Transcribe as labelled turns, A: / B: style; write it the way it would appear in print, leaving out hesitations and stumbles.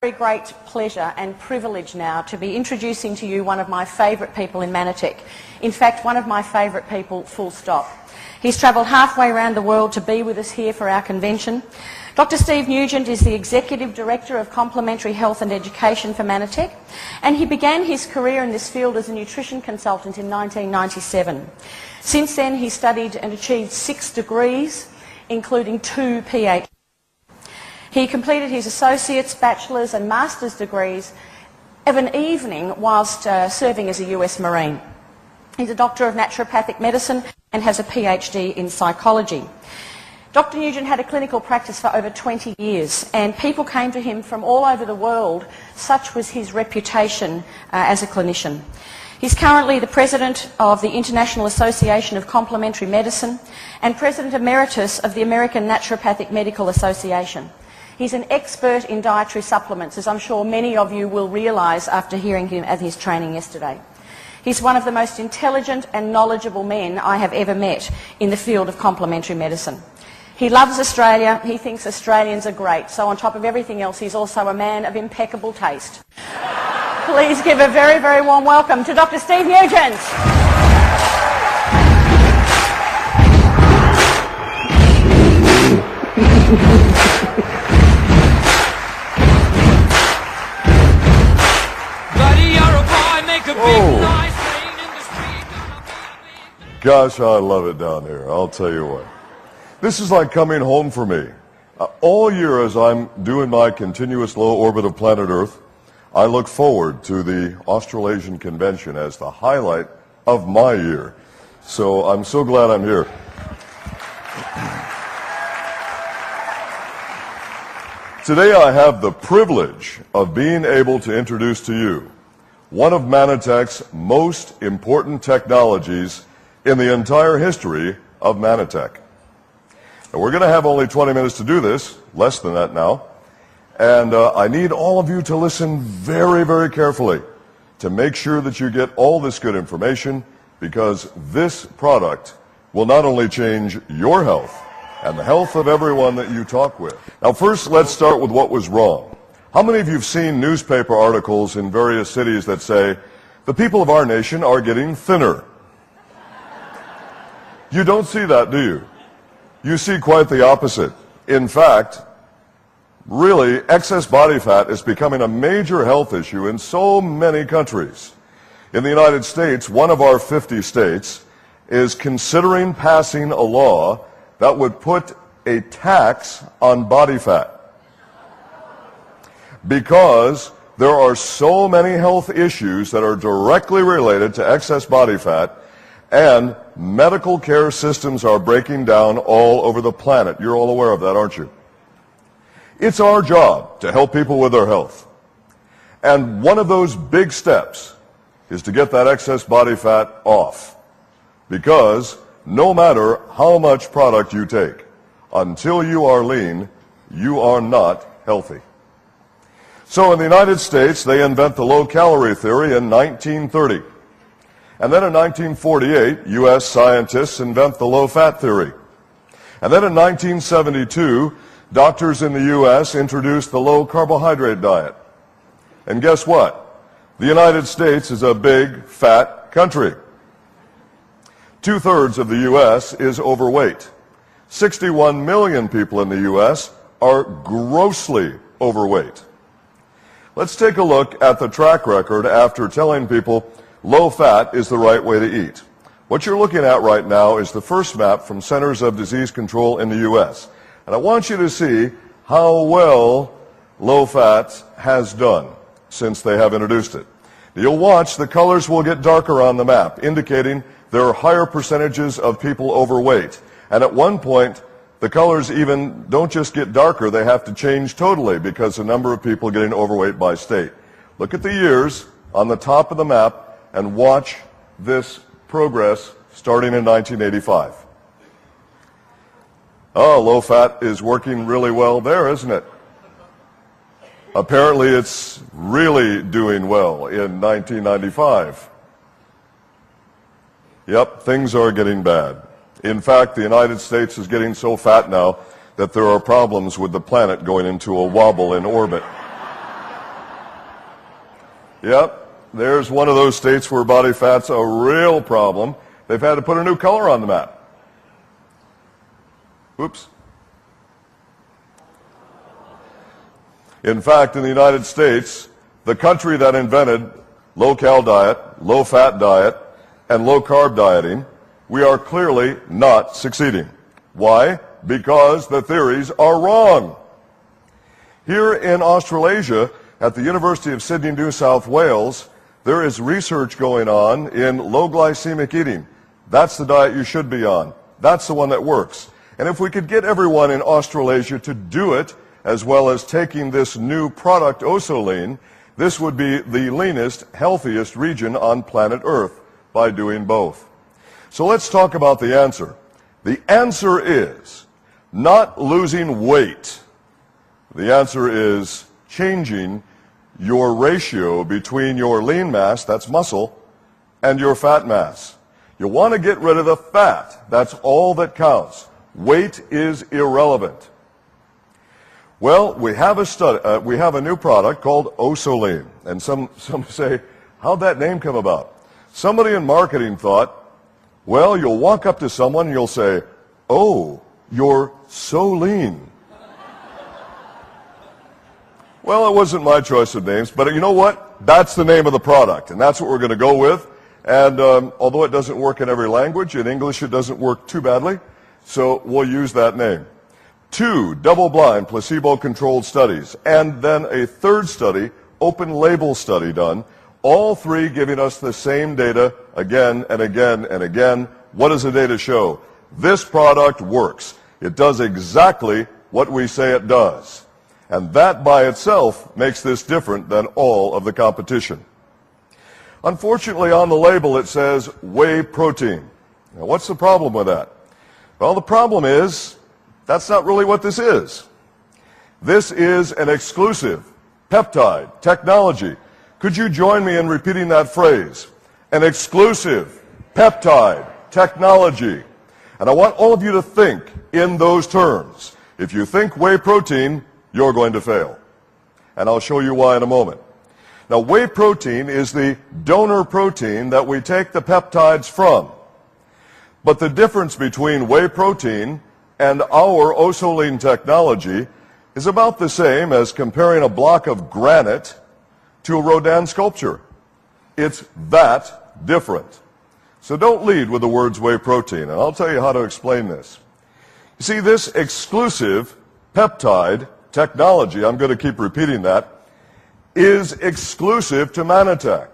A: Very great pleasure and privilege now to be introducing to you one of my favourite people in Mannatech. In fact, one of my favourite people, full stop. He's travelled halfway around the world to be with us here for our convention. Dr. Steve Nugent is the Executive Director of Complementary Health and Education for Mannatech, and he began his career in this field as a nutrition consultant in 1997. Since then, he studied and achieved 6 degrees, including 2 PhDs. He completed his associate's, bachelor's and master's degrees of an evening whilst serving as a US Marine. He's a doctor of naturopathic medicine and has a PhD in psychology. Dr. Nugent had a clinical practice for over 20 years, and people came to him from all over the world. Such was his reputation as a clinician. He's currently the President of the International Association of Complementary Medicine and President Emeritus of the American Naturopathic Medical Association. He's an expert in dietary supplements, as I'm sure many of you will realise after hearing him at his training yesterday. He's one of the most intelligent and knowledgeable men I have ever met in the field of complementary medicine. He loves Australia. He thinks Australians are great. So on top of everything else, he's also a man of impeccable taste. Please give a very, very warm welcome to Dr. Steve Nugent.
B: Gosh, I love it down here, I'll tell you what. This is like coming home for me. All year as I'm doing my continuous low orbit of planet Earth, I look forward to the Australasian Convention as the highlight of my year. So I'm so glad I'm here. Today I have the privilege of being able to introduce to you one of Mannatech's most important technologies in the entire history of Mannatech. And we're going to have only 20 minutes to do this, less than that now, and I need all of you to listen very, very carefully to make sure that you get all this good information, because this product will not only change your health and the health of everyone that you talk with. Now first, let's start with what was wrong. How many of you have seen newspaper articles in various cities that say, the people of our nation are getting thinner? You don't see that, do you? You see quite the opposite. In fact, really, excess body fat is becoming a major health issue in so many countries. In the United States, one of our 50 states is considering passing a law that would put a tax on body fat, because there are so many health issues that are directly related to excess body fat, and medical care systems are breaking down all over the planet. You're all aware of that, aren't you? It's our job to help people with their health. And one of those big steps is to get that excess body fat off. Because no matter how much product you take, until you are lean, you are not healthy. So in the United States, they invent the low-calorie theory in 1930. And then in 1948, U.S. scientists invent the low-fat theory. And then in 1972, doctors in the U.S. introduced the low-carbohydrate diet. And guess what? The United States is a big, fat country. 2/3 of the U.S. is overweight. 61 million people in the U.S. are grossly overweight. Let's take a look at the track record after telling people low fat is the right way to eat. What you're looking at right now is the first map from Centers of Disease Control in the U.S. And I want you to see how well low fat has done since they have introduced it. You'll watch the colors will get darker on the map, indicating there are higher percentages of people overweight. And at one point, the colors even don't just get darker, they have to change totally, because the number of people getting overweight by state. Look at the years on the top of the map and watch this progress starting in 1985. Oh, low fat is working really well there, isn't it? Apparently it's really doing well in 1995. Yep, things are getting bad. In fact, the United States is getting so fat now that there are problems with the planet going into a wobble in orbit. Yep, there's one of those states where body fat's a real problem. They've had to put a new color on the map. Oops. In fact, in the United States, the country that invented low-cal diet, low-fat diet, and low-carb dieting, we are clearly not succeeding. Why? Because the theories are wrong. Here in Australasia, at the University of Sydney, New South Wales, there is research going on in low glycemic eating. That's the diet you should be on. That's the one that works. And if we could get everyone in Australasia to do it, as well as taking this new product, OsoLean, this would be the leanest, healthiest region on planet Earth by doing both. So let's talk about the answer. The answer is not losing weight. The answer is changing your ratio between your lean mass, that's muscle, and your fat mass. You want to get rid of the fat. That's all that counts. Weight is irrelevant. Well, we have a new product called OsoLean. And some say, how'd that name come about? Somebody in marketing thought, well, you'll walk up to someone and you'll say, oh, you're so lean. Well, it wasn't my choice of names, but you know what? That's the name of the product, and that's what we're going to go with. And although it doesn't work in every language, in English it doesn't work too badly, so we'll use that name. 2 double-blind, placebo-controlled studies, and then a third study, open-label study done, all 3 giving us the same data again and again and again. What does the data show? This product works. It does exactly what we say it does. And that by itself makes this different than all of the competition. Unfortunately, on the label it says whey protein. Now, what's the problem with that? Well, the problem is that's not really what this is. This is an exclusive peptide technology. Could you join me in repeating that phrase? An exclusive peptide technology. And I want all of you to think in those terms. If you think whey protein, you're going to fail. And I'll show you why in a moment. Now, whey protein is the donor protein that we take the peptides from. But the difference between whey protein and our OsoLean technology is about the same as comparing a block of granite to a Rodin sculpture. It's that different. So don't lead with the words whey protein, and I'll tell you how to explain this. You see, this exclusive peptide technology, I'm going to keep repeating that, is exclusive to Manatech.